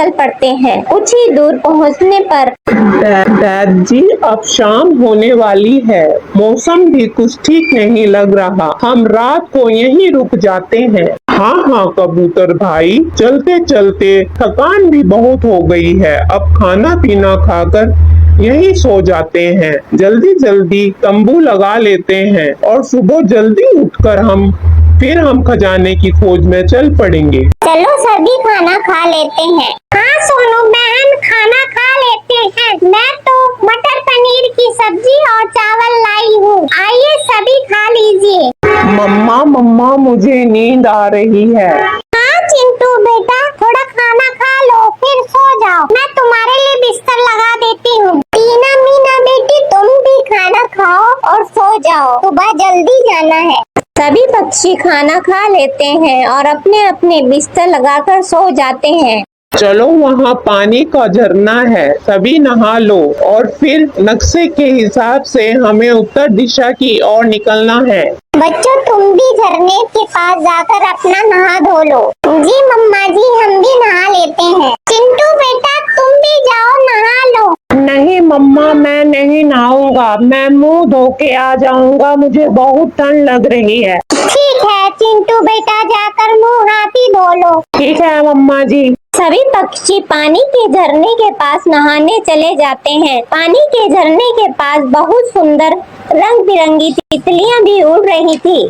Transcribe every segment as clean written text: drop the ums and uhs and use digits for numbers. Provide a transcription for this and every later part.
चल पड़ते हैं। कुछ ही दूर पहुंचने पर डैड जी, अब शाम होने वाली है, मौसम भी कुछ ठीक नहीं लग रहा, हम रात को यहीं रुक जाते हैं। हाँ हाँ कबूतर भाई, चलते चलते थकान भी बहुत हो गई है, अब खाना पीना खाकर यहीं सो जाते हैं। जल्दी जल्दी तंबू लगा लेते हैं और सुबह जल्दी उठकर हम खजाने की खोज में चल पड़ेंगे। चलो सभी खाना खा लेते हैं। हाँ सोनू बहन, खाना खा लेते हैं। मैं तो मटर पनीर की सब्जी और चावल लाई हूँ, आइए सभी खा लीजिए। मम्मा मुझे नींद आ रही है। हाँ चिंटू बेटा, थोड़ा खाना खा लो फिर सो जाओ, मैं तुम्हारे लिए बिस्तर लगा देती हूँ। टीना मीना बेटी, तुम भी खाना खाओ और सो जाओ, सुबह जल्दी जाना है। सभी पक्षी खाना खा लेते हैं और अपने अपने बिस्तर लगाकर सो जाते हैं। चलो वहाँ पानी का झरना है, सभी नहा लो और फिर नक्शे के हिसाब से हमें उत्तर दिशा की ओर निकलना है। बच्चों तुम भी झरने के पास जाकर अपना नहा धो लो। जी मम्मा जी, हम भी नहा लेते हैं। चिंटू बेटा तुम भी जाओ नहा लो। नहीं मम्मा, मैं नहीं नहाऊंगा, मैं मुंह धो के आ जाऊंगा, मुझे बहुत ठंड लग रही है। ठीक है चिंटू बेटा, जाकर मुंह हाथ ही धो लो। ठीक है मम्मा जी। सभी पक्षी पानी के झरने के पास नहाने चले जाते हैं। पानी के झरने के पास बहुत सुंदर रंग बिरंगी तितलियां भी उड़ रही थी।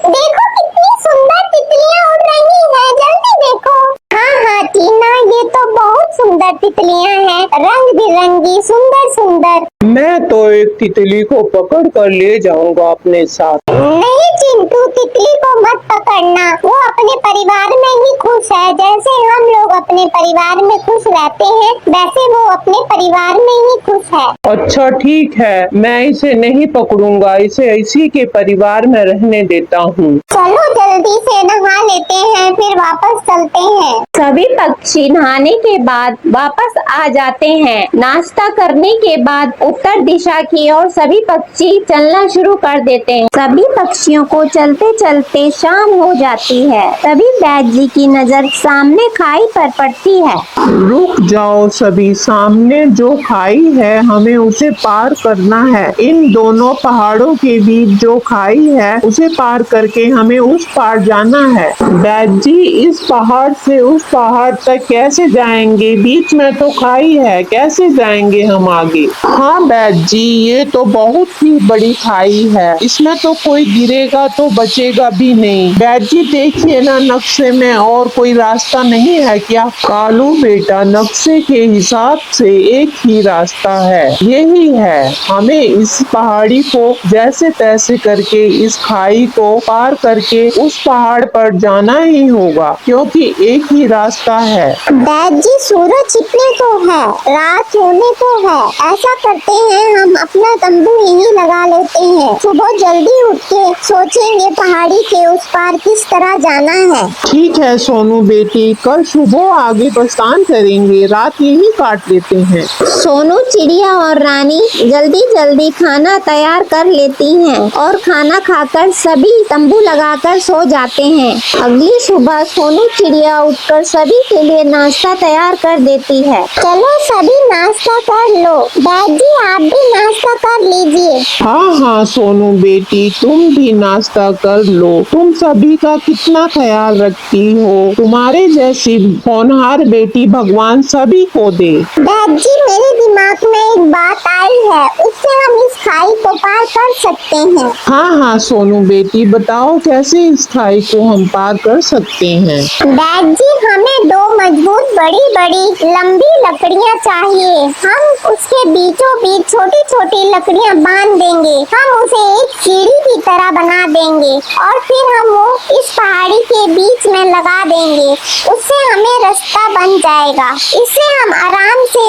देखो कितनी सुंदर तितलियां उड़ रही हैं, जल्दी देखो। हाँ टीना, ये तो बहुत सुंदर तितलियां हैं, रंग बिरंगी, सुंदर सुंदर। मैं तो एक तितली को पकड़ कर ले जाऊंगा अपने साथ। नहीं चिंटू, तितली को मत पकड़ना, वो अपने परिवार में ही खुश है। जैसे हम लोग अपने परिवार में खुश रहते हैं, वैसे वो अपने परिवार में ही खुश है। अच्छा ठीक है, मैं इसे नहीं पकड़ूंगा, इसे इसी के परिवार में रहने देता हूँ। चलो जल्दी से नहा लेते हैं, फिर वापस चलते हैं। सभी पक्षी नहाने के बाद वापस आ जाते हैं। नाश्ता करने के बाद उत्तर दिशा की ओर सभी पक्षी चलना शुरू कर देते हैं। सभी पक्षियों को चलते चलते शाम हो जाती है। तभी बैद जी की नजर सामने खाई पर पड़ती है। रुक जाओ सभी, सामने जो खाई है हमें उसे पार करना है। इन दोनों पहाड़ों के बीच जो खाई है उसे पार करके हमें उस पार जाना है। बैद जी, इस पहाड़ से उस पहाड़ तक कैसे जाएंगे? बीच में तो खाई है, कैसे जाएंगे हम आगे? हाँ बैद जी, ये तो बहुत ही बड़ी खाई है, इसमें तो कोई गिरेगा तो बचेगा भी नहीं। बैद जी देखिए ना, नक्शे में और कोई रास्ता नहीं है क्या? कालू बेटा, नक्शे के हिसाब से एक ही रास्ता है, यही है। हमें इस पहाड़ी को जैसे तैसे करके इस खाई को पार करके उस पहाड़ पर जाना ही होगा, क्योंकि एक ही रास्ता है। बैद जी, सूरज छिपने को है, रात होने को है। ऐसा करते हैं, हम अपना तंबू यहीं लगा लेते हैं। सुबह जल्दी उठ के सोचेंगे पहाड़ी के उस पार किस तरह जाना है। ठीक है सोनू बेटी, कल सुबह आगे प्रस्थान करेंगे, रात यहीं काट लेते हैं। सोनू, चिड़िया और रानी जल्दी जल्दी खाना तैयार कर लेती हैं और खाना खाकर सभी तंबू लगाकर सो जाते हैं। अगली सुबह सोनू चिड़िया उठकर सभी के लिए नाश्ता तैयार कर देती है। चलो सभी नाश्ता कर लो। बैद जी, आप भी नाश्ता कर लीजिए। हाँ सोनू बेटी, तुम भी नाश्ता कर लो। तुम सभी का कितना ख्याल रखती हो, तुम्हारे जैसी होनहार बेटी भगवान सभी को दे। बैद जी, मेरे दिमाग में एक बात आई है, उससे हम इस खाई को पार कर सकते हैं। हाँ सोनू बेटी, बताओ कैसे इस खाई को हम पार कर सकते हैं? बैद जी, हमें दो मजबूत बड़ी बड़ी लंबी लकड़ियाँ चाहिए। हम उसके बीचों बीच छोटी छोटी लकड़ियाँ बांध देंगे। हम उसे एक सीढ़ी की तरह बना देंगे और फिर हम वो इस पहाड़ी के बीच में लगा देंगे। उससे हमें रास्ता बन जाएगा। इससे हम आराम से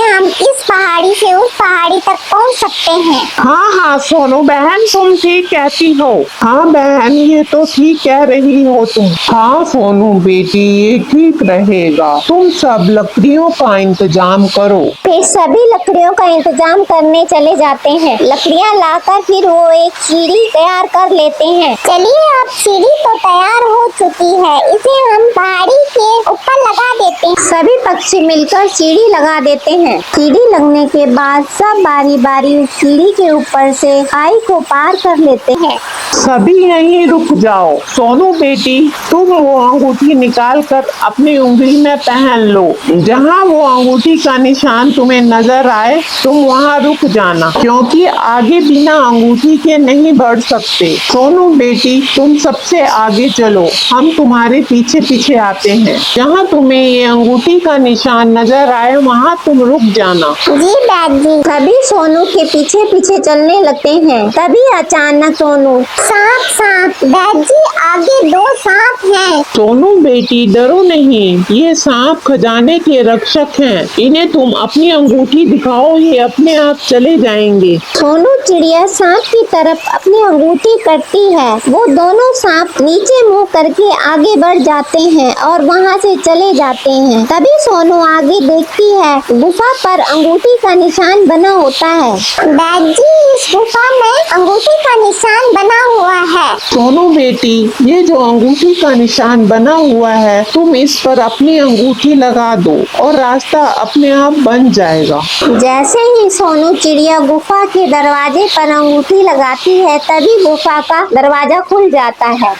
इस पहाड़ी पहाड़ी से उस पहाड़ी तक पहुंच सकते हैं। हाँ हाँ सोनू बहन, तुम ठीक कहती हो। हाँ बहन, ये तो ठीक कह रही हो तुम। हाँ सोनू बेटी, ये ठीक रहेगा। तुम सब लकड़ियों का इंतजाम करो। फिर सभी लकड़ियों का इंतजाम करने चले जाते हैं। लकड़ियाँ लाकर फिर वो एक सीढ़ी तैयार कर लेते हैं। चलिए, अब सीढ़ी तो तैयार हो चुकी है, इसे हम पहाड़ी के ऊपर लगा देते हैं। सभी पक्षी मिलकर सीढ़ी लगा देते हैं। सीढ़ी लगने के बाद सब बारी बारी उस सीढ़ी के ऊपर से खाई को पार कर लेते हैं। सभी यहीं रुक जाओ। सोनू बेटी, तुम वो अंगूठी निकाल कर अपनी उंगली में पहन लो। जहाँ वो अंगूठी का निशान तुम्हें नजर आए, तुम वहाँ रुक जाना, क्योंकि आगे बिना अंगूठी के नहीं बढ़ सकते। सोनू बेटी, तुम सबसे आगे चलो, हम तुम्हारे पीछे पीछे आते हैं। जहाँ तुम्हें ये अंगूठी का निशान नजर आए, वहाँ तुम रुक जाना। जी बैद जी। सभी सोनू के पीछे पीछे चलने लगते हैं। तभी अचानक सोनू, सांप सांप। बैद जी, आगे 2 सांप हैं। सोनू बेटी, डरो नहीं, ये सांप खजाने के रक्षक हैं। इन्हें तुम अपनी अंगूठी दिखाओ, ये अपने आप चले जाएंगे। सोनू चिड़िया सांप की तरफ अपनी अंगूठी करती है। वो दोनों सांप नीचे मुंह करके आगे बढ़ जाते हैं और वहाँ से चले जाते हैं। तभी सोनू आगे देखती है, गुफा पर अंगूठी का निशान बना होता है। बैद जी, इस गुफा में अंगूठी का निशान बना हुआ है। सोनू बेटी, ये जो अंगूठी का निशान बना हुआ है, तुम इस पर अपनी अंगूठी लगा दो और रास्ता अपने आप बन जाएगा। जैसे ही सोनू चिड़िया गुफा के दरवाजे पर अंगूठी लगाती है, तभी गुफा का दरवाजा खुल जाता है।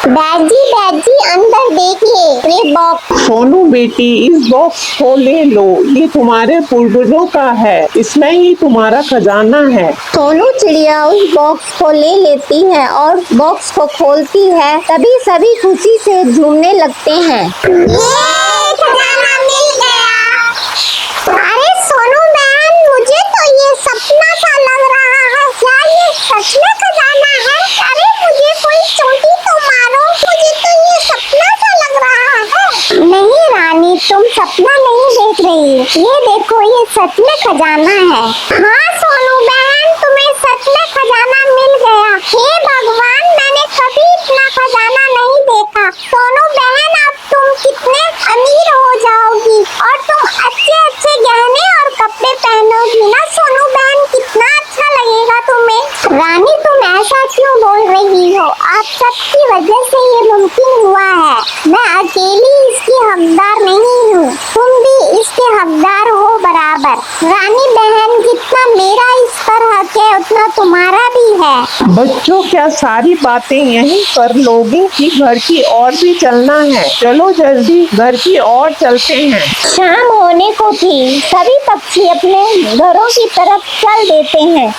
बैद जी, अंदर देखिए, ये बॉक्स। सोनू बेटी, इस बॉक्स को ले लो, ये तुम्हारे पूर्वजों का है, इसमें ही तुम्हारा खजाना है। सोनू चिड़िया उस बॉक्स को ले लेती है और बॉक्स को खोलती है। तभी सभी खुशी से झूमने लगते हैं। ये खजाना मिल गया। अरे सोनू बहन, मुझे तो ये सपना सा लग रहा है। क्या ये सच में खजाना है? अरे मुझे कोई चोटी तो मारो, मुझे तो ये सपना सा लग रहा है। नहीं रानी, तुम सपना नहीं देख रही, ये देखो, ये सच में खजाना है। हाँ सोनू बहन, तुम्हें सच में खजाना मिल गया। हे भगवान, मैंने कभी इतना खजाना नहीं देखा। सोनू बहन, अब तुम कितने अमीर हो जाओगी और तुम अच्छे अच्छे गहने और कपड़े पहनोगी ना सोनू बहन, कितना अच्छा लगेगा तुम्हें। रानी, तुम ऐसा क्यों बोल रही हो? आप सबकी वजह से ये मुमकिन हुआ है। मैं अकेली इसकी हकदार नहीं हूँ, तुम भी इसके हकदार हो बराबर। रानी बहन, जितना मेरा इस पर हक है, उतना तुम्हारा भी है। बच्चों, क्या सारी बातें यहीं कर लोगे कि घर की ओर भी चलना है? चलो जल्दी घर की ओर चलते हैं। शाम होने को थी। सभी पक्षी अपने घरों की तरफ चल देते हैं।